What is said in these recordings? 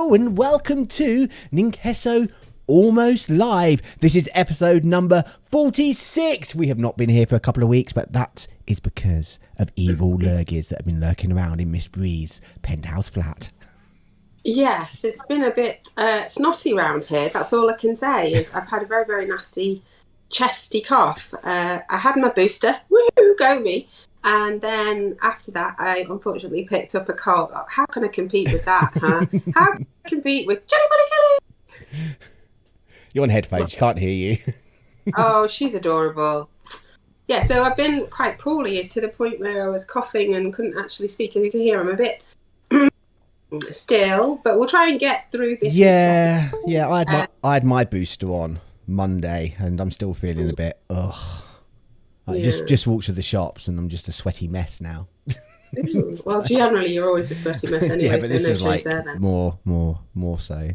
Hello and welcome to Ninqueso Almost Live. This is episode number 46. We have not been here for a couple of weeks, but that is because of evil lurgies that have been lurking around in Miss Bree's penthouse flat. Yes, it's been a bit snotty around here. That's all I can say is I've had a very, very nasty chesty cough. I had my booster. Woo, go me. And then after that, I unfortunately picked up a cold. How can I compete with that, huh? How can I compete with Jelly Belly Kelly? You're on headphones, can't hear you. Oh, she's adorable. Yeah, so I've been quite poorly to the point where I was coughing and couldn't actually speak. As you can hear, I'm a bit still, but we'll try and get through this. Yeah, I had my booster on Monday, and I'm still feeling a bit just walked to the shops, and I'm just a sweaty mess now. Well, generally you're always a sweaty mess anyway. Yeah, but this is like more so.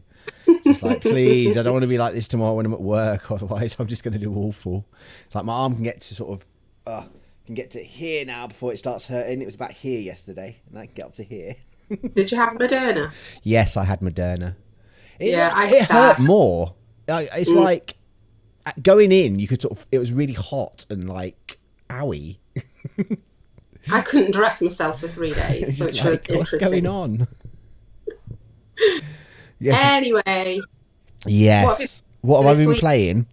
Just like, please, I don't want to be like this tomorrow when I'm at work. Otherwise, I'm just going to do awful. It's like my arm can get to can get to here now before it starts hurting. It was about here yesterday, and I can get up to here. Did you have Moderna? Yes, I had Moderna. It had hurt more. It's like going in, you could it was really hot and like owie. I couldn't dress myself for 3 days, which was interesting. What's going on? Yeah. Anyway. Yes. What have I been playing?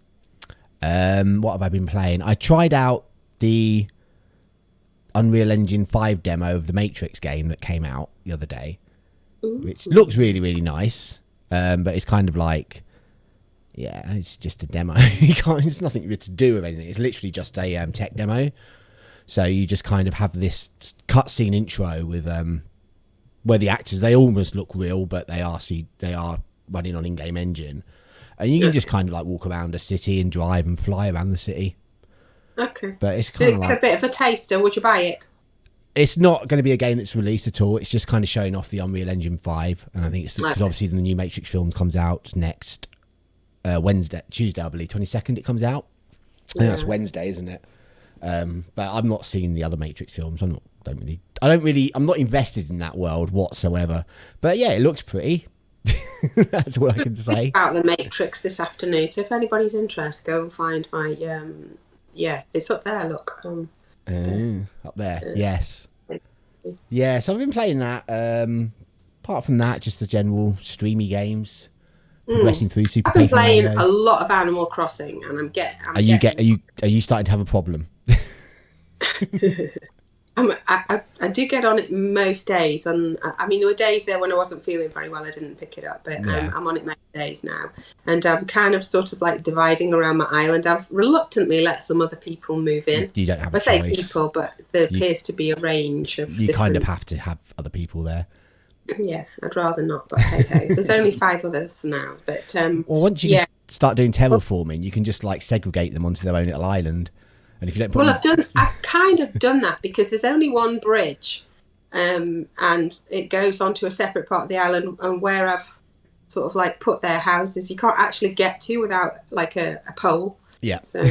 What have I been playing? I tried out the Unreal Engine 5 demo of the Matrix game that came out the other day, which looks really, really nice. But it's kind of like, yeah, it's just a demo. It's nothing to do with anything. It's literally just a tech demo. So you just kind of have this cutscene intro with where the actors, they almost look real, but they are running on in-game engine, and you can just kind of like walk around a city and drive and fly around the city. Okay, but it's kind of like a bit of a taster. Would you buy it? It's not going to be a game that's released at all. It's just kind of showing off the Unreal Engine 5, and I think it's because obviously the new Matrix films comes out next Tuesday, I believe, 22nd. It comes out. I think that's Wednesday, isn't it? But I'm not seeing the other Matrix films. I'm not invested in that world whatsoever. But yeah, it looks pretty. That's all I can say about the Matrix this afternoon. So if anybody's interested, go and find my it's up there. Look, up there. Yes. Yeah. So I've been playing that. Apart from that, just the general streamy games. Progressing through Super. I've been playing a lot of Animal Crossing, and Are you starting to have a problem? I do get on it most days, and I mean there were days there when I wasn't feeling very well. I didn't pick it up, but I'm on it most days now, and I'm kind of sort of like dividing around my island. I've reluctantly let some other people move in. You don't have a choice. I say people, but there appears to be a range of. You kind of have to have other people there. Yeah, I'd rather not, but hey. There's only 5 others now, but well, once you start doing terraforming, you can just like segregate them onto their own little island. And if you don't put I've kind of done that because there's only one bridge, and it goes onto a separate part of the island, and where I've sort of like put their houses, you can't actually get to without like a pole. Yeah. So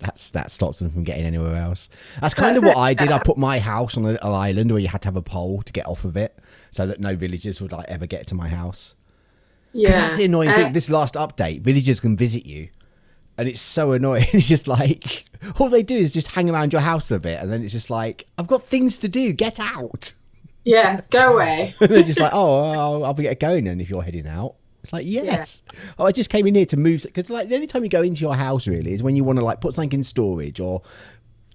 that stops them from getting anywhere else. That's kind of what I did. I put my house on a little island where you had to have a pole to get off of it, so that no villagers would like ever get to my house. Yeah, because that's the annoying thing. This last update, villagers can visit you, and it's so annoying. It's just like all they do is just hang around your house a bit, and then it's just like, I've got things to do. Get out. Yes, go away. And they're just like, oh, I'll be going then if you're heading out. It's like, yes. Yeah. Oh, I just came in here to move, because like the only time you go into your house really is when you want to like put something in storage or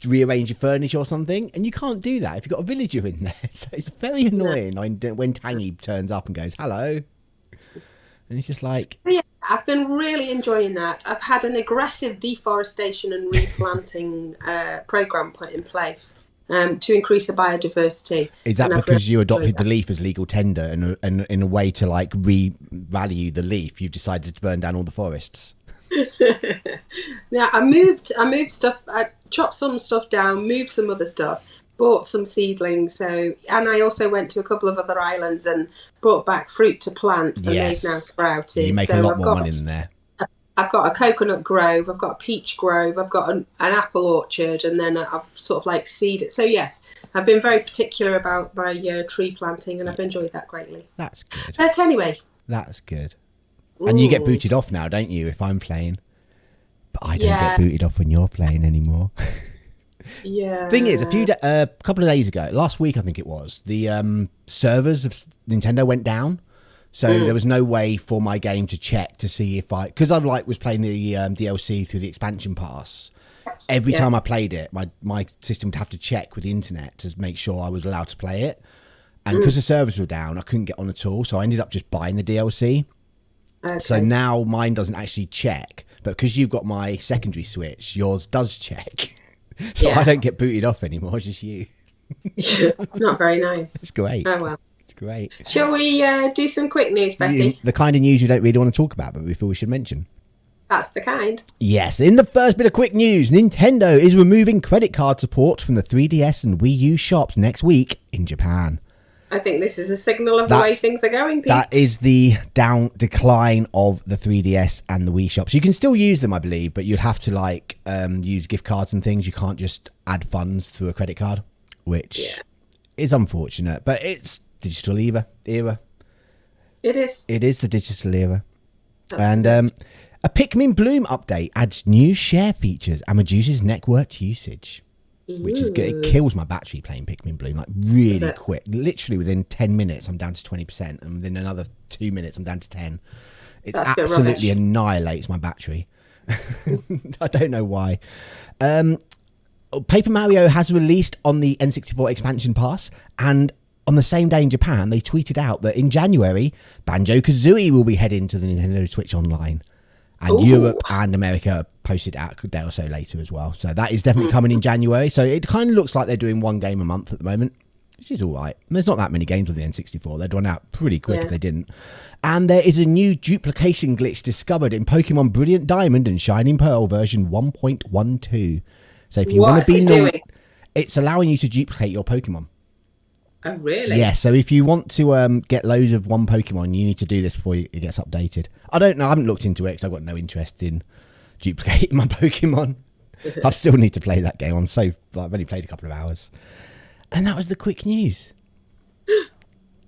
rearrange your furniture or something, and you can't do that if you've got a villager in there. So it's very annoying when Tangy turns up and goes hello, and it's just like, yeah, I've been really enjoying that. I've had an aggressive deforestation and replanting program put in place to increase the biodiversity. Is that because you adopted the leaf as legal tender, and in a way to like revalue the leaf, you've decided to burn down all the forests? Now I moved stuff. I chopped some stuff down, moved some other stuff, bought some seedlings. And I also went to a couple of other islands and brought back fruit to plant, and they've now sprouted. You make a lot more money than there. I've got a coconut grove, I've got a peach grove, I've got an apple orchard, and then I've sort of like seeded. So yes, I've been very particular about my tree planting, and I've enjoyed that greatly. That's good. But anyway. That's good. And you get booted off now, don't you, if I'm playing? But I don't get booted off when you're playing anymore. Yeah. Thing is, a couple of days ago, last week I think it was, the servers of Nintendo went down. So there was no way for my game to check to see if because I was playing the DLC through the expansion pass. Every time I played it, my system would have to check with the internet to make sure I was allowed to play it. And because the servers were down, I couldn't get on at all. So I ended up just buying the DLC. Okay. So now mine doesn't actually check. But because you've got my secondary Switch, yours does check. So I don't get booted off anymore, just you. Not very nice. It's great. Oh, well. It's great. Shall we do some quick news, Bestie? The kind of news you don't really want to talk about, but we feel we should mention. That's the kind. Yes, in the first bit of quick news, Nintendo is removing credit card support from the 3DS and Wii U shops next week in Japan. I think this is a signal of the way things are going, Pete. That is the decline of the 3DS and the Wii shops. You can still use them, I believe, but you'd have to use gift cards and things. You can't just add funds through a credit card, which is unfortunate. But it's digital era. It is. It is the digital era. That's and a Pikmin Bloom update adds new share features and reduces network usage. Which is good. It kills my battery playing Pikmin Bloom really quick. Literally within 10 minutes, I'm down to 20%, and within another 2 minutes, I'm down to 10. It absolutely annihilates my battery. I don't know why. Paper Mario has released on the N64 expansion pass, and on the same day in Japan, they tweeted out that in January, Banjo-Kazooie will be heading to the Nintendo Switch Online. And Europe and America posted out a day or so later as well. So that is definitely coming in January. So it kind of looks like they're doing one game a month at the moment, which is all right. There's not that many games with the N64. They'd run out pretty quick if they didn't. And there is a new duplication glitch discovered in Pokemon Brilliant Diamond and Shining Pearl version 1.12. So if you want to be it's allowing you to duplicate your Pokemon. Oh, really? Yeah, so if you want to get loads of one Pokemon, you need to do this before it gets updated. I don't know. I haven't looked into it because I've got no interest in duplicating my Pokemon. I still need to play that game. I've only played a couple of hours. And that was the quick news.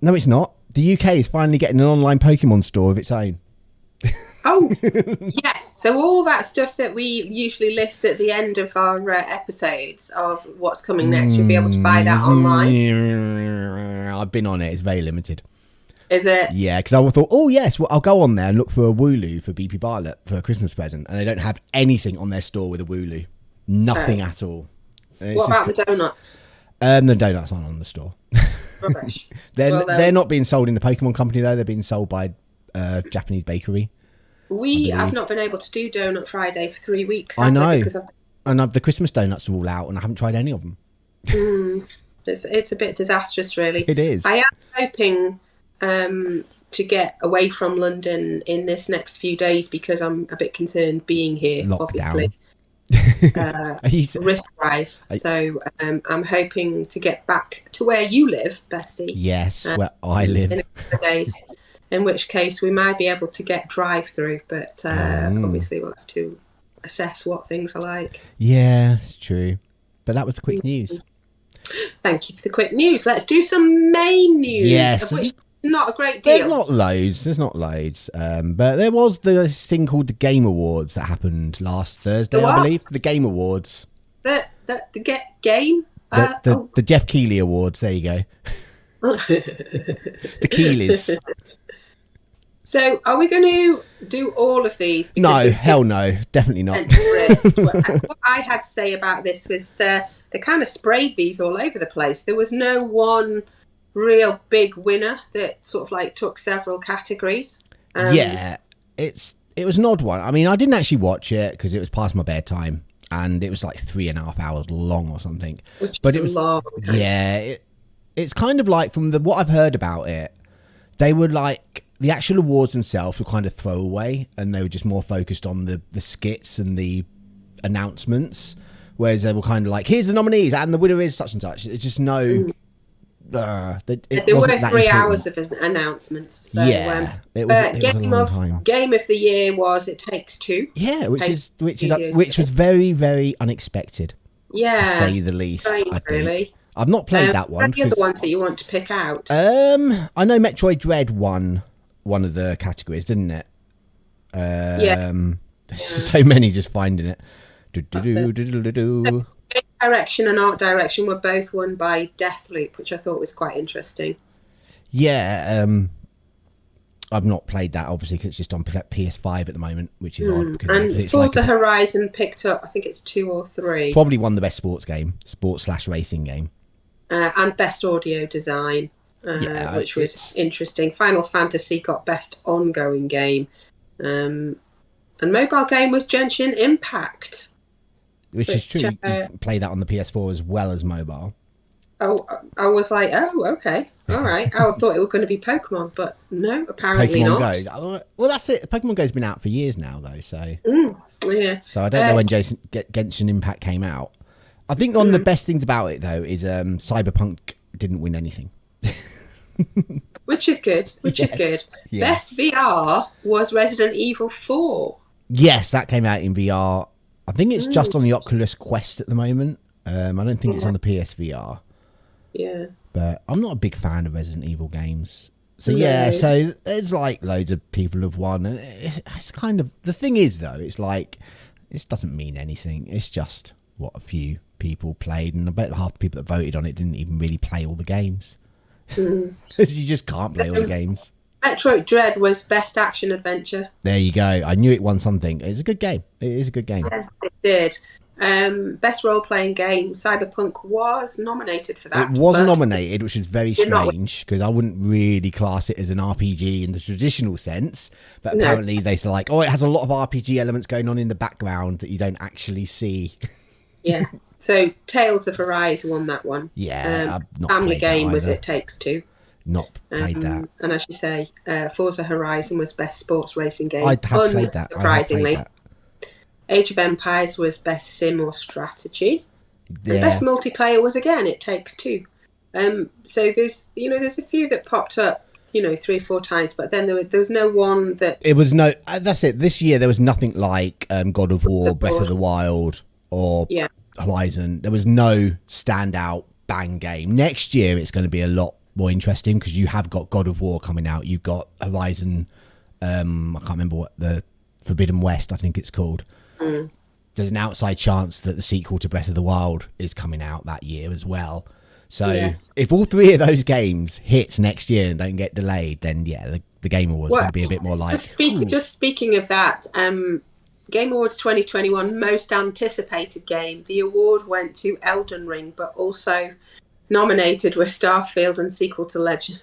No, it's not. The UK is finally getting an online Pokemon store of its own. Oh, yes. So all that stuff that we usually list at the end of our episodes of what's coming next, you'll be able to buy that online. I've been on it. It's very limited. Is it? Yeah, because I thought, I'll go on there and look for a Wooloo for BP Bartlett for a Christmas present. And they don't have anything on their store with a Wooloo. Nothing at all. What about the donuts? The donuts aren't on the store. Rubbish. They're not being sold in the Pokemon company, though. They're being sold by a Japanese bakery. I've not been able to do Donut Friday for 3 weeks. I know. And the Christmas donuts are all out, and I haven't tried any of them. It's a bit disastrous, really. It is. I am hoping to get away from London in this next few days because I'm a bit concerned being here, Lockdown. Obviously. Risk-wise. So I'm hoping to get back to where you live, Bestie. Yes, where I live. In a couple of days. In which case we might be able to get drive-through, but obviously we'll have to assess what things are like. Yeah, it's true. But that was the quick news. Thank you for the quick news. Let's do some main news. Yes. Of which not a great deal. There's not loads. But there was this thing called the Game Awards that happened last Thursday, I believe. The Game Awards. The game? The Jeff Keighley Awards. There you go. The Keighley's. So, are we going to do all of these? No, hell no. Definitely not. What I had to say about this was they kind of sprayed these all over the place. There was no one real big winner that sort of took several categories. Yeah, it was an odd one. I mean, I didn't actually watch it because it was past my bedtime and it was 3.5 hours long or something. But it was long. Yeah, it's kind of from what I've heard about it, they were the actual awards themselves were kind of throwaway and they were just more focused on the skits and the announcements, whereas they were kind of here's the nominees and the winner is such and such. It's just no there were 3 hours of announcements. So, yeah, it was a long time. Game of the year was It Takes Two. Yeah, which was very, very unexpected. Yeah, to say the least. I think. Really. I've not played that one. Any other ones that you want to pick out? I know Metroid Dread won one of the categories, didn't it? There's so many just finding it. Direction and art direction were both won by Deathloop, which I thought was quite interesting. Yeah, I've not played that obviously because it's just on PS5 at the moment, which is odd. Because and Forza Horizon picked up, I think it's 2 or 3. Probably won the best sports/racing game, and best audio design, which was interesting. Final Fantasy got best ongoing game, and mobile game was Genshin Impact. Which is true. You can play that on the PS4 as well as mobile. Oh, I was like, oh, okay, all right. I thought it was going to be Pokemon, but no, apparently Pokemon not. Go. Well, that's it. Pokemon Go's been out for years now, though. So yeah. So I don't know when Genshin Impact came out. I think one of the best things about it though is Cyberpunk didn't win anything. Which is good. Is good. Yes. Best VR was Resident Evil 4. Yes, that came out in VR. I think it's just on the Oculus Quest at the moment. I don't think it's on the PSVR. Yeah. But I'm not a big fan of Resident Evil games. So yeah, so there's like loads of people have won. And it's kind of, the thing is though, it's like, this doesn't mean anything. It's just what a few people played. And I bet half the people that voted on it didn't even really play all the games. Because you just can't play all the games. Metroid Dread was best action adventure. There you go. I knew it won something. It's a good game. It is a good game. Yes, it did. Best role-playing game, Cyberpunk was nominated for that. It was nominated, which is very strange because I wouldn't really class it as an RPG in the traditional sense. But apparently they say like, oh, it has a lot of RPG elements going on in the background that you don't actually see. Yeah. So Tales of Arise won that one. Yeah. Family game was It Takes Two. Not played that. And as you say, Forza Horizon was best sports racing game. I have played that. Surprisingly. Age of Empires was best sim or strategy. Yeah. The best multiplayer was again It Takes Two. So there's a few that popped up 3-4 times, but then there was no one that it was no. That's it. This year there was nothing like God of War, Breath of the Wild, or Horizon. There was no standout bang game. Next year it's going to be a lot more interesting because you have got God of War coming out. You've got Horizon. I can't remember what the Forbidden West, I think it's called. There's an outside chance that the sequel to Breath of the Wild is coming out that year as well. So if all 3 of those games hit next year and don't get delayed, then the Game Awards going to be a bit more like. Just speaking of that, Game Awards 2021 most anticipated game. The award went to Elden Ring, but also nominated were Starfield and sequel to Legend.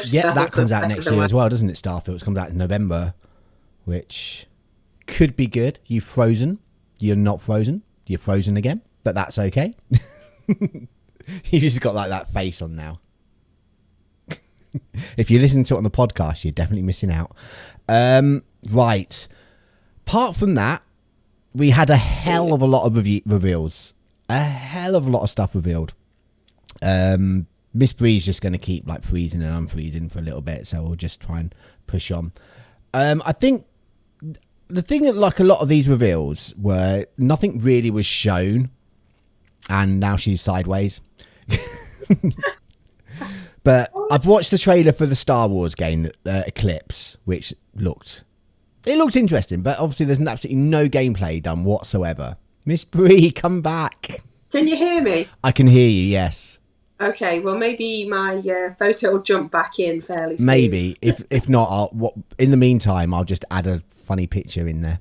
Yeah, that comes out next year as well, doesn't it? Starfield it comes out in November, which could be good. You've frozen. You're not frozen. You're frozen again, but that's okay. You just got like that face on now. If you listen to it on the podcast, you're definitely missing out. Right. Apart from that, we had a hell of a lot of reveals. A hell of a lot of stuff revealed. Miss Bree's just going to keep like freezing and unfreezing for a little bit, so we'll just try and push on. I think the thing that like a lot of these reveals were nothing really was shown, and now she's sideways. But I've watched the trailer for the Star Wars game, Eclipse, which looked interesting, but obviously there's absolutely no gameplay done whatsoever. Miss Bree, come back. Can you hear me? I can hear you, yes. Okay, well maybe my photo will jump back in fairly soon. Maybe. If not, in the meantime, I'll just add a funny picture in there.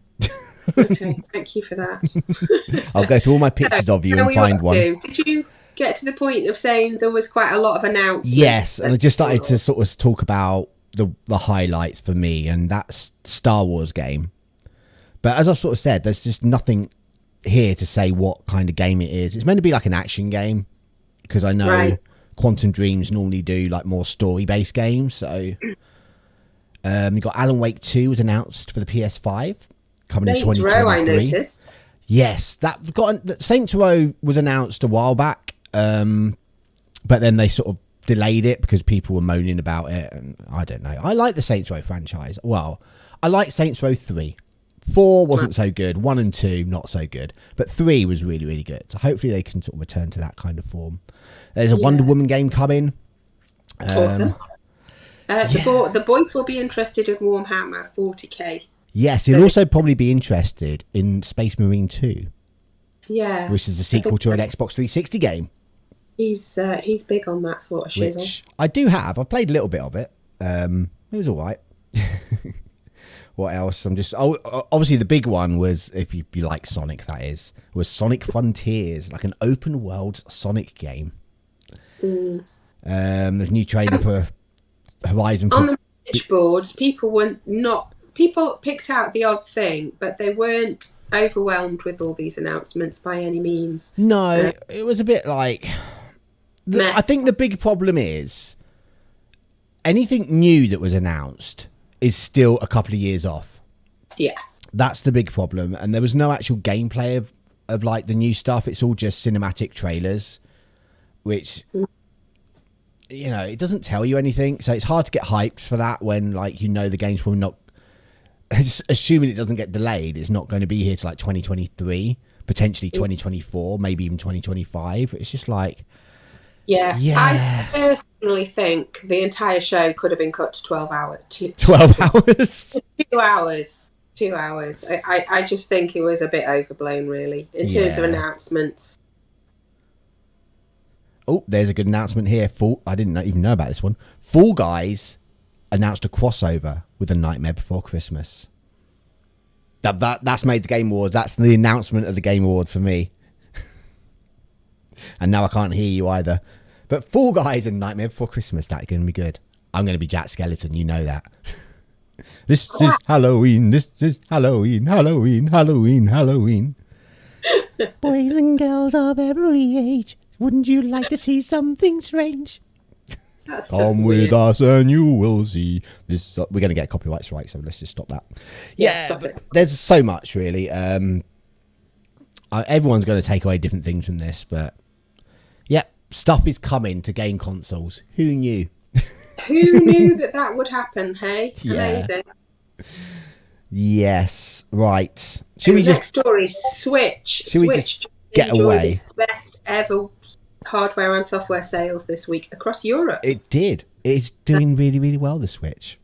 Okay, thank you for that. I'll go through all my pictures of you and find one. Did you get to the point of saying there was quite a lot of announcements? Yes, and I just started to sort of talk about the highlights for me, and that's Star Wars game. But as I sort of said, there's just nothing here to say what kind of game it is. It's meant to be like an action game, because I know Quantum Dreams normally do like more story-based games. So you got Alan Wake 2 was announced for the PS5 coming in 2023. I noticed. Yes, that Saints Row was announced a while back, but then they sort of delayed it because people were moaning about it, and I don't know. I like the Saints Row franchise. Well, I like Saints Row 3. 4 wasn't so good. 1 and 2 not so good, but 3 was really, really good. So hopefully they can sort of return to that kind of form. There's a Wonder Woman game coming. Awesome. The boys will be interested in Warhammer 40k. Yes, he'll also probably be interested in Space Marine 2. Yeah, which is the sequel to an Xbox 360 game. He's big on that sort of shizzle. Which I do have. I've played a little bit of it. It was all right. What else? Obviously the big one was, if you like Sonic, that is, was Sonic Frontiers, like an open world Sonic game. There's a new trailer for Horizon. On the message boards, people picked out the odd thing, but they weren't overwhelmed with all these announcements by any means. No, it was a bit like... I think the big problem is anything new that was announced is still a couple of years off. Yes. That's the big problem. And there was no actual gameplay of like the new stuff. It's all just cinematic trailers, which, you know, it doesn't tell you anything. So it's hard to get hyped for that when, like, you know, the game's probably not... Assuming it doesn't get delayed, it's not going to be here to like 2023, potentially 2024, maybe even 2025. It's just like, yeah. I personally think the entire show could have been cut to 12 hours. 12 hours? 2 hours. 2 hours. I just think it was a bit overblown, really, in terms of announcements. Oh, there's a good announcement here. I didn't even know about this one. Fall Guys announced a crossover with A Nightmare Before Christmas. That's made the Game Awards. That's the announcement of the Game Awards for me. And now I can't hear you either. But Fall Guys and Nightmare Before Christmas, that's going to be good. I'm going to be Jack Skeleton, you know that. This is Halloween. This is Halloween. Halloween. Halloween. Halloween. Boys and girls of every age, wouldn't you like to see something strange? Come with us and you will see this. We're going to get copyright strike, so let's just stop that. Stop it. There's so much, really. Everyone's going to take away different things from this, but yeah, stuff is coming to game consoles. Who knew? Who knew that would happen, hey? Amazing. Yes, right. Next story, Switch. Should we just get away? Its best ever hardware and software sales this week across Europe. It did. It's doing really, really well, the Switch.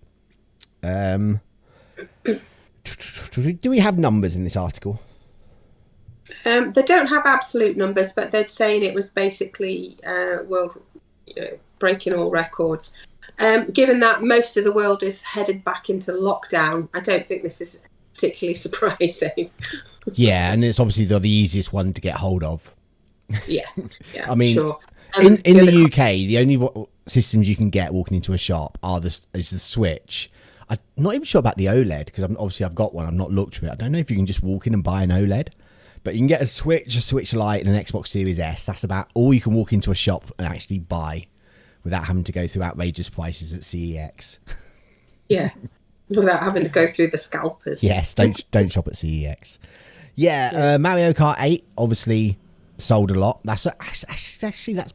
Do we have numbers in this article? They don't have absolute numbers, but they're saying it was basically breaking all records. Given that most of the world is headed back into lockdown, I don't think this is particularly surprising. Yeah, and it's obviously the easiest one to get hold of. Yeah, I mean, sure. In the UK, the only systems you can get walking into a shop is the Switch. I'm not even sure about the OLED because I've got one. I've not looked for it. I don't know if you can just walk in and buy an OLED, but you can get a Switch Lite, and an Xbox Series S. That's about all you can walk into a shop and actually buy without having to go through outrageous prices at CEX. Yeah, without having to go through the scalpers. Yes, don't shop at CEX. Yeah. Mario Kart 8 obviously sold a lot. That's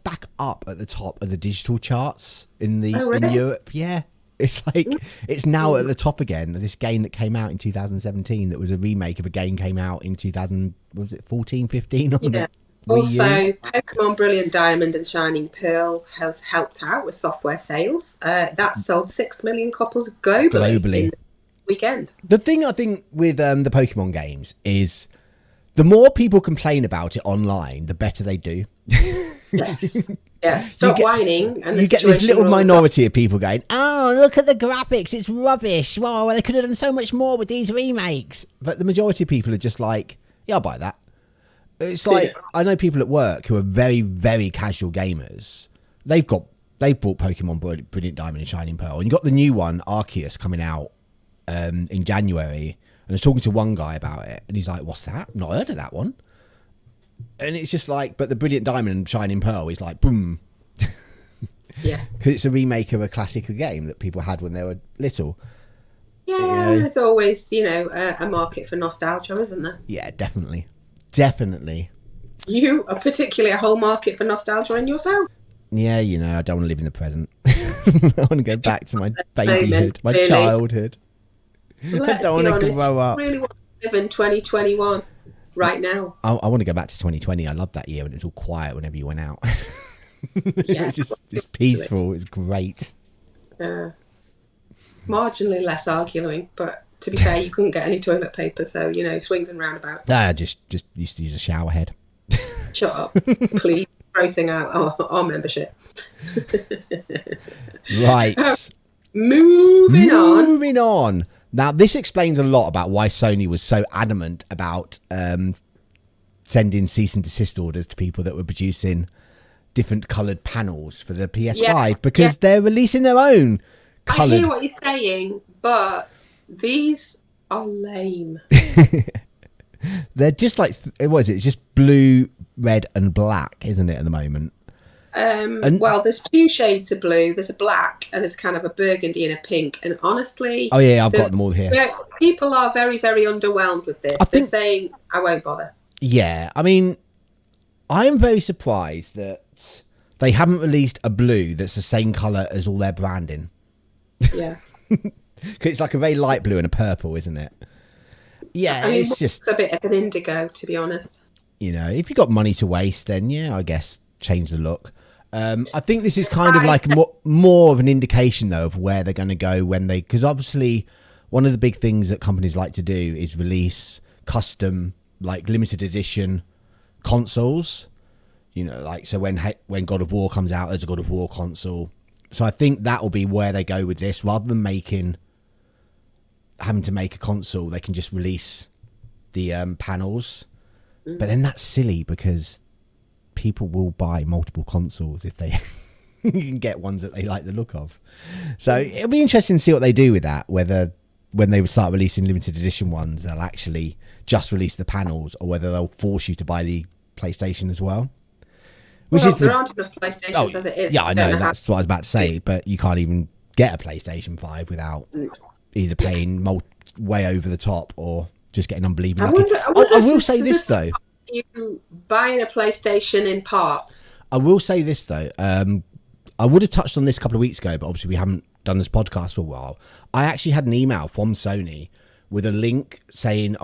back up at the top of the digital charts in Europe. Yeah, it's like it's now at the top again. This game that came out in 2017 that was a remake of a game came out in 2014, 15 on the also Pokemon Brilliant Diamond and Shining Pearl has helped out with software sales. That sold 6 million copies globally in the weekend. The thing I think with the Pokemon games is the more people complain about it online, the better they do. Yes. Yeah, stop whining. And you get this little minority of people going, oh, look at the graphics, it's rubbish. Well, they could have done so much more with these remakes. But the majority of people are just like, yeah, I'll buy that. It's like, I know people at work who are very, very casual gamers. They've bought Pokemon Brilliant Diamond and Shining Pearl. And you got the new one, Arceus, coming out in January. And I was talking to one guy about it, and he's like, what's that? Not heard of that one. And it's just like, but the Brilliant Diamond and Shining Pearl is like, boom. Yeah. Because it's a remake of a classic game that people had when they were little. Yeah, there's always, a market for nostalgia, isn't there? Yeah, definitely. Definitely. You are particularly a whole market for nostalgia in yourself. Yeah, you know, I don't want to live in the present. I want to go back to my babyhood, my childhood. Let's I don't want to grow up. I really want to live in 2021 right now. I want to go back to 2020. I loved that year when it was all quiet whenever you went out. Yeah, it was just peaceful. It was great. Marginally less arguing, but to be fair, you couldn't get any toilet paper, so, you know, swings and roundabouts. Just used to use a shower head. Shut up, please. Grossing out our membership. Right. Moving on. Now, this explains a lot about why Sony was so adamant about sending cease and desist orders to people that were producing different coloured panels for the PS5 because they're releasing their own coloured. I hear what you're saying, but these are lame. They're just like, what is it? It's just blue, red and black, isn't it, at the moment? Well, there's two shades of blue. There's a black and there's kind of a burgundy and a pink. And honestly... Oh, yeah, I've got them all here. People are very, very underwhelmed with this. They're saying, I won't bother. Yeah, I mean, I'm very surprised that they haven't released a blue that's the same colour as all their branding. Yeah. Because it's like a very light blue and a purple, isn't it? Yeah, I mean, it's just a bit of an indigo, to be honest. You know, if you've got money to waste, then yeah, I guess change the look. I think this is kind of like more of an indication, though, of where they're going to go when they... Because obviously, one of the big things that companies like to do is release custom, like limited edition consoles. You know, like, so when God of War comes out, there's a God of War console. So I think that will be where they go with this. Rather than having to make a console, they can just release the panels. But then that's silly because people will buy multiple consoles if they you can get ones that they like the look of. So it'll be interesting to see what they do with that, whether when they start releasing limited edition ones, they'll actually just release the panels or whether they'll force you to buy the PlayStation as well. There aren't enough PlayStations as it is. Yeah, I know. That's what I was about to say. But you can't even get a PlayStation 5 without either paying way over the top or just getting unbelievably lucky. I will say this, though. You buying a PlayStation in parts. I will say this, though. I would have touched on this a couple of weeks ago, but obviously we haven't done this podcast for a while. I actually had an email from Sony with a link saying,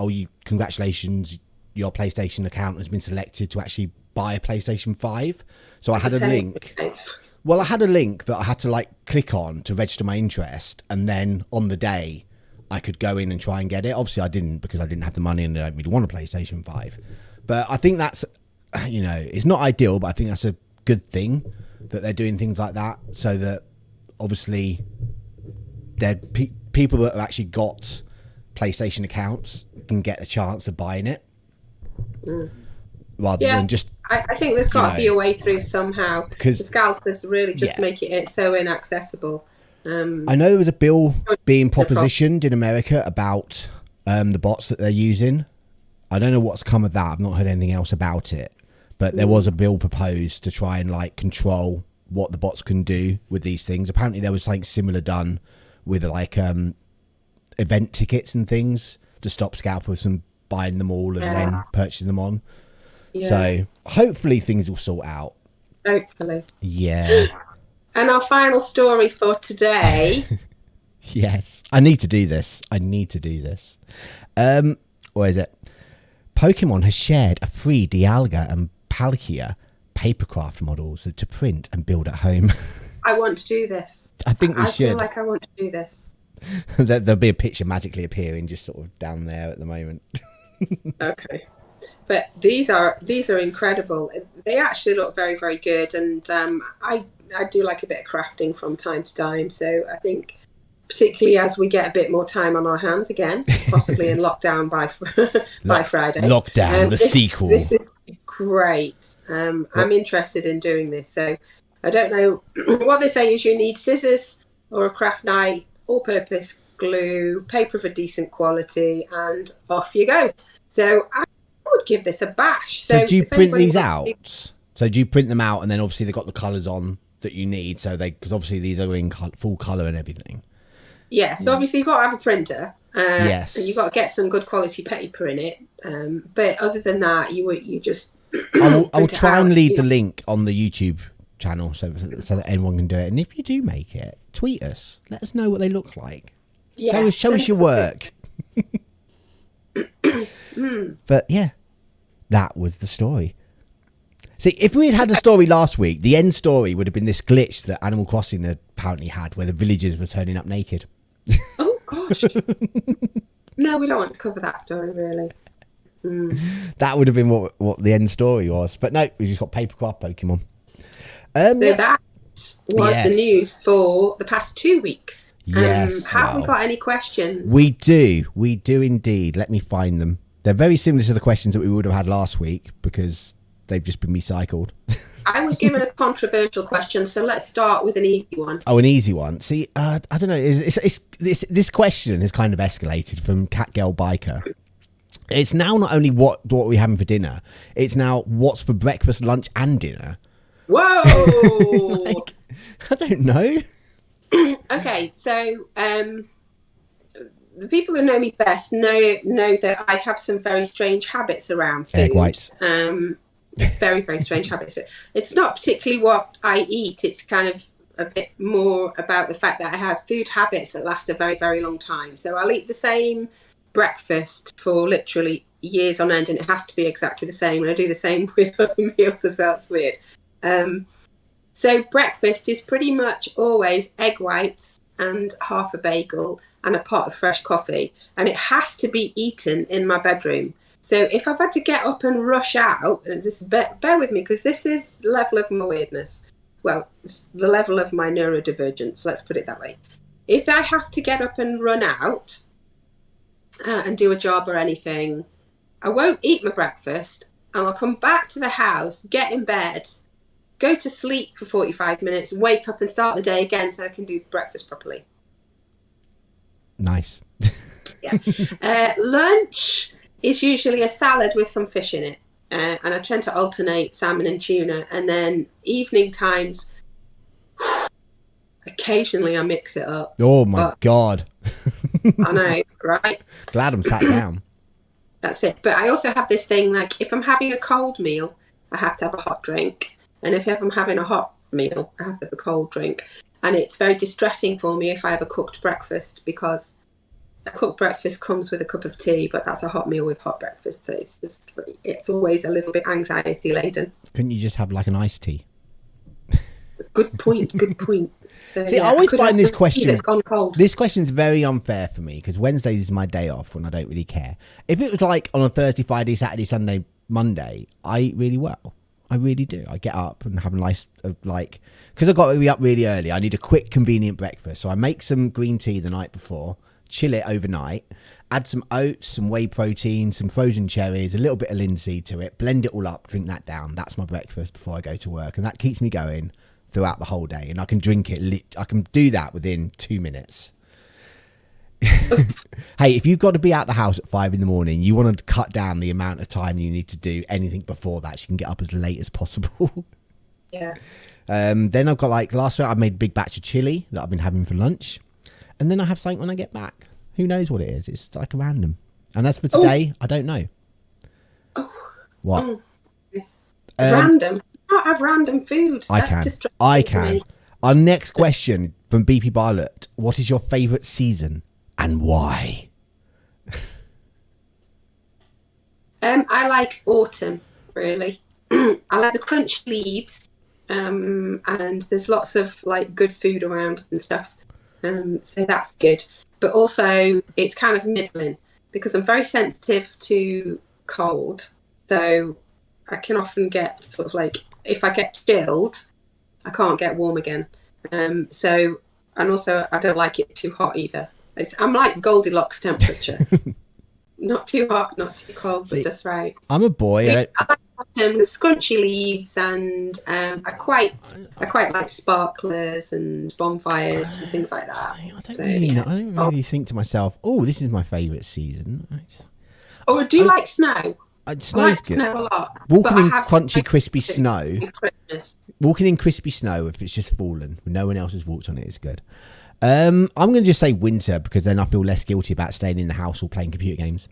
congratulations, your PlayStation account has been selected to actually buy a PlayStation 5. So I had a link. Well, I had a link that I had to click on to register my interest. And then on the day I could go in and try and get it. Obviously I didn't because I didn't have the money and I don't really want a PlayStation 5. But I think that's, it's not ideal, but I think that's a good thing that they're doing things like that so that obviously people that have actually got PlayStation accounts can get a chance of buying it rather than just... I think there's got to be a way through somehow. Because the scalpers really just making it so inaccessible. I know there was a bill being propositioned in America about the bots that they're using. I don't know what's come of that. I've not heard anything else about it. But there was a bill proposed to try and control what the bots can do with these things. Apparently there was something similar done with event tickets and things to stop scalpers from buying them all and then purchasing them on. Yeah. So hopefully things will sort out. Hopefully. Yeah. And our final story for today. Yes. I need to do this. What is it? Pokemon has shared a free Dialga and Palkia Papercraft models to print and build at home. I want to do this. I think we should. I feel like I want to do this. There'll be a picture magically appearing just sort of down there at the moment. Okay. But these are incredible. They actually look very, very good. And I do like a bit of crafting from time to time. So I think particularly as we get a bit more time on our hands again, possibly in lockdown by Friday. Lockdown, the sequel. This is great. I'm interested in doing this. So I don't know. What they say is you need scissors or a craft knife, all-purpose glue, paper of a decent quality, and off you go. So I would give this a bash. So do you print these out? So do you print them out and then obviously they've got the colours on that you need? So because obviously these are in full colour and everything. Yeah, so obviously you've got to have a printer. Yes. And you've got to get some good quality paper in it. But other than that, you just... I will try and leave the link on the YouTube channel so that anyone can do it. And if you do make it, tweet us. Let us know what they look like. Yeah, show us your work. But yeah, that was the story. See, if we had a story last week, the end story would have been this glitch that Animal Crossing apparently had, where the villagers were turning up naked. Oh gosh! No, we don't want to cover that story, really. That would have been what the end story was. But no, we just got Papercraft Pokemon. That was the news for the past 2 weeks. Yes. Have we got any questions? We do indeed. Let me find them. They're very similar to the questions that we would have had last week because they've just been recycled. I was given a controversial question, so let's start with an easy one. Oh, an easy one. See, I don't know. This question has kind of escalated from Catgirl Biker. It's now not only what we're having for dinner, it's now what's for breakfast, lunch, and dinner. Whoa! Like, I don't know. Okay, so the people who know me best know that I have some very strange habits around food. Egg whites. Very, very strange habits. It's not particularly what I eat. It's kind of a bit more about the fact that I have food habits that last a very, very long time. So I'll eat the same breakfast for literally years on end, and it has to be exactly the same. And I do the same with other meals as well. It's weird. So breakfast is pretty much always egg whites and half a bagel and a pot of fresh coffee. And it has to be eaten in my bedroom. So if I've had to get up and rush out, and this bear with me, because this is the level of my weirdness. Well, it's the level of my neurodivergence, let's put it that way. If I have to get up and run out and do a job or anything, I won't eat my breakfast, and I'll come back to the house, get in bed, go to sleep for 45 minutes, wake up and start the day again so I can do breakfast properly. Nice. Yeah. Lunch is usually a salad with some fish in it. And I tend to alternate salmon and tuna. And then evening times, occasionally I mix it up. Oh, my God. I know, right? Glad I'm sat down. That's it. But I also have this thing, like, if I'm having a cold meal, I have to have a hot drink. And if I'm having a hot meal, I have to have a cold drink. And it's very distressing for me if I have a cooked breakfast, because a cooked breakfast comes with a cup of tea, but that's a hot meal with hot breakfast. So it's always a little bit anxiety laden. Couldn't you just have like an iced tea? Good point. So, See, I always find this question. That's gone cold. This question's very unfair for me because Wednesdays is my day off when I don't really care. If it was like on a Thursday, Friday, Saturday, Sunday, Monday, I eat really well. I really do. I get up and have a nice, because I've got to be up really early, I need a quick, convenient breakfast. So I make some green tea the night before, chill it overnight, add some oats, some whey protein, some frozen cherries, a little bit of linseed to it, blend it all up, drink that down. That's my breakfast before I go to work. And that keeps me going throughout the whole day. And I can drink it, I can do that within 2 minutes. Hey, if you've got to be out the house at 5 a.m, you want to cut down the amount of time you need to do anything before that so you can get up as late as possible. Yeah. Then I've got last week I made a big batch of chili that I've been having for lunch, and then I have something when I get back. Who knows what it is? It's like a random. And as for today, I don't know. What? Random. You can't have random food. I can. Our next question from BP Barlett: what is your favourite season and why? I like autumn, really. I like the crunchy leaves, and there's lots of good food around and stuff. So that's good. But also it's kind of middling because I'm very sensitive to cold. So I can often get if I get chilled, I can't get warm again. And also I don't like it too hot either. I'm like Goldilocks temperature. Not too hot, not too cold, but just right. I'm a boy. So I like autumn with scrunchy leaves, and I quite like sparklers and bonfires and things like that. I don't really think to myself, oh, this is my favourite season. Or do you like snow? Snow's good. Snow a lot. Walking in crunchy, crispy snow. Walking in crispy snow, if it's just fallen, when no one else has walked on it, is good. I'm going to just say winter because then I feel less guilty about staying in the house or playing computer games.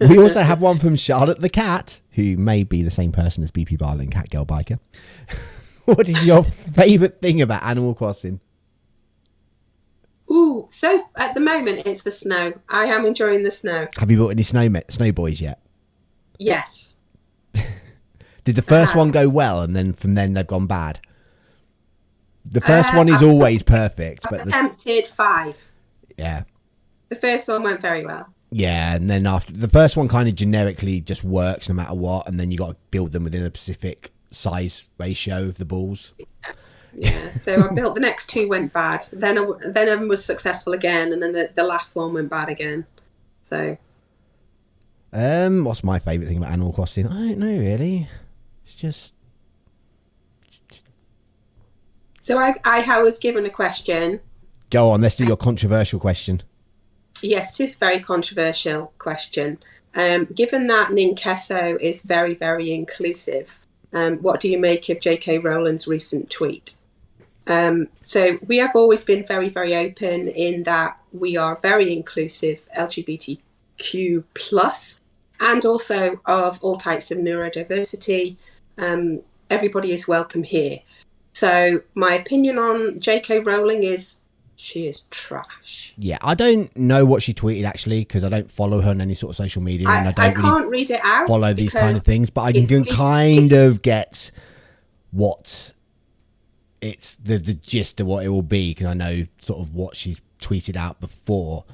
We also have one from Charlotte the Cat, who may be the same person as BP Barlow and Cat Girl Biker. What is your favourite thing about Animal Crossing? Ooh, so at the moment it's the snow. I am enjoying the snow. Have you bought any snow boys yet? Yes. Did the first one go well, and then from then they've gone bad? The first one is always perfect, but attempted 5. Yeah. The first one went very well. Yeah, and then after the first one kind of generically just works no matter what, and then you got to build them within a specific size ratio of the balls. Yeah. So I built the next 2 went bad. Then I was successful again, and then the last one went bad again. So. What's my favourite thing about Animal Crossing? I don't know really. It's just. So I was given a question. Go on, let's do your controversial question. Yes, it is a very controversial question. Given that Ninqueso is very, very inclusive, what do you make of J.K. Rowling's recent tweet? So we have always been very, very open in that we are very inclusive LGBTQ+, and also of all types of neurodiversity. Everybody is welcome here. So my opinion on J.K. Rowling is she is trash. Yeah, I don't know what she tweeted actually, because I don't follow her on any sort of social media, and I don't can't read it out. Follow these kind of things, but I can kind of get what it's the gist of what it will be, because I know sort of what she's tweeted out before,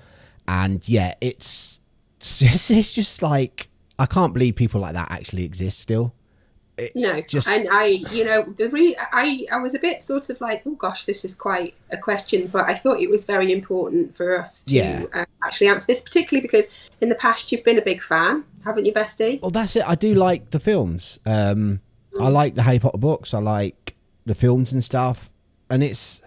and yeah, it's just like I can't believe people like that actually exist still. And I was a bit sort of like, oh gosh, this is quite a question, but I thought it was very important for us to actually answer this, particularly because in the past you've been a big fan, haven't you, Bestie? Well, that's it. I do like the films. I like the Harry Potter books. I like the films and stuff, and it's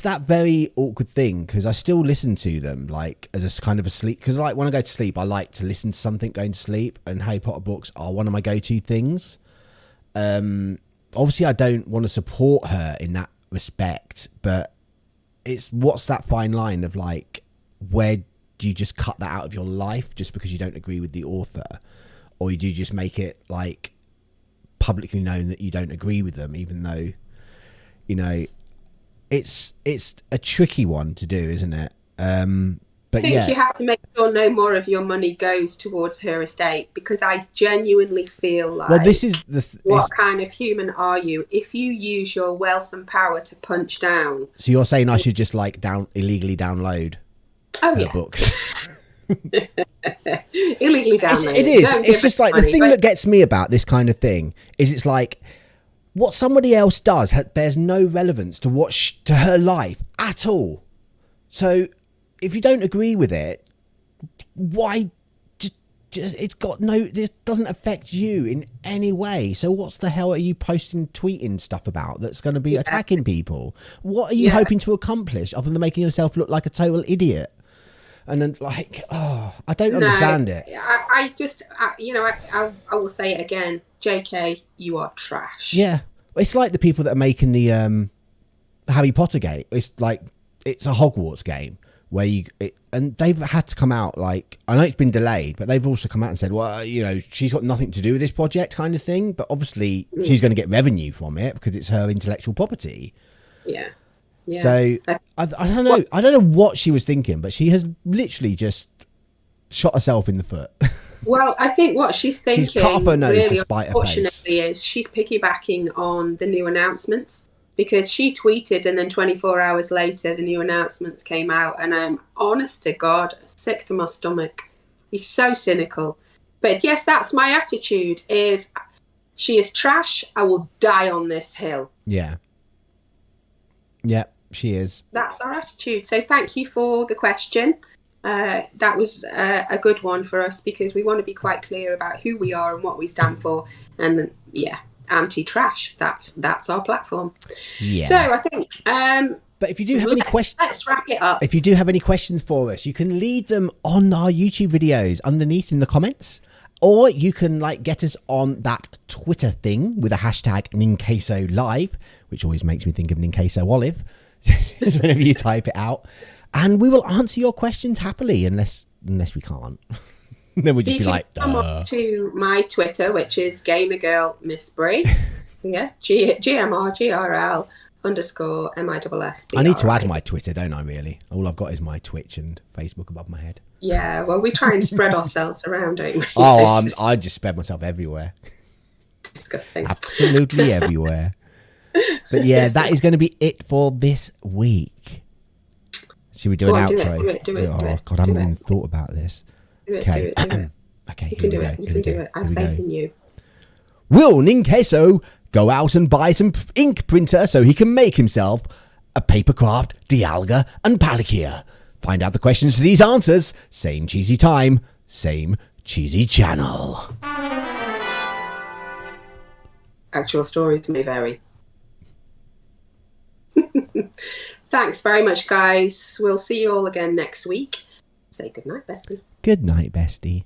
that very awkward thing because I still listen to them like as a kind of a sleep, because like when I go to sleep I like to listen to something going to sleep, and Harry Potter books are one of my go-to things. Obviously I don't want to support her in that respect, but what's that fine line of like, where do you just cut that out of your life just because you don't agree with the author, or do you just make it like publicly known that you don't agree with them, even though, you know, it's a tricky one to do, isn't it? But I think you have to make sure no more of your money goes towards her estate, because I genuinely feel like, well, this is what kind of human are you if you use your wealth and power to punch down? So you're saying I should just like illegally download her books? Illegally download. It is. It's just like the thing that gets me about this kind of thing is it's like what somebody else does bears no relevance to her life at all. So if you don't agree with it, why? This doesn't affect you in any way. So what's the hell are you tweeting stuff about that's going to be attacking people? What are you hoping to accomplish other than making yourself look like a total idiot? And then like, I don't understand it. I will say it again. JK, you are trash. Yeah. It's like the people that are making the Harry Potter game. It's like, it's a Hogwarts game where and they've had to come out like, I know it's been delayed, but they've also come out and said, well, you know, she's got nothing to do with this project kind of thing, but obviously she's going to get revenue from it because it's her intellectual property. Yeah. So I don't know. I don't know what she was thinking, but she has literally just shot herself in the foot. Well, I think what she's thinking, she's cut off her nose really, to spite her face. Unfortunately, is she's piggybacking on the new announcements, because she tweeted and then 24 hours later the new announcements came out, and I'm honest to God, sick to my stomach. He's so cynical. But yes, that's my attitude, is she is trash. I will die on this hill. Yeah. Yeah, she is. That's our attitude. So thank you for the question. That was a good one for us, because we want to be quite clear about who we are and what we stand for. And anti-trash. That's our platform. Yeah. So I think. But if you do have any questions, let's wrap it up. If you do have any questions for us, you can leave them on our YouTube videos underneath in the comments, or you can like get us on that Twitter thing with a hashtag Ninqueso Live, which always makes me think of Ninqueso Olive whenever you type it out. And we will answer your questions happily, unless we can't. Then we'd just You be can like, come on to my Twitter, which is GamerGirlMissBrie. Yeah, GMRGRL _ MISS. I need to add my Twitter, don't I, really? All I've got is my Twitch and Facebook above my head. Yeah, well, we try and spread ourselves around, don't we? Oh, I just spread myself everywhere. Disgusting. Absolutely everywhere. But yeah, that is going to be it for this week. Should we do an outro? Do it. God, I haven't even thought about this. Okay. Okay, you can do it. You can do it. I have faith in you. Will Ninqueso go out and buy some ink printer so he can make himself a Papercraft, Dialga, and Palkia? Find out the questions to these answers. Same cheesy time, same cheesy channel. Actual stories may vary. Thanks very much, guys. We'll see you all again next week. Say goodnight, bestie. Good night, bestie.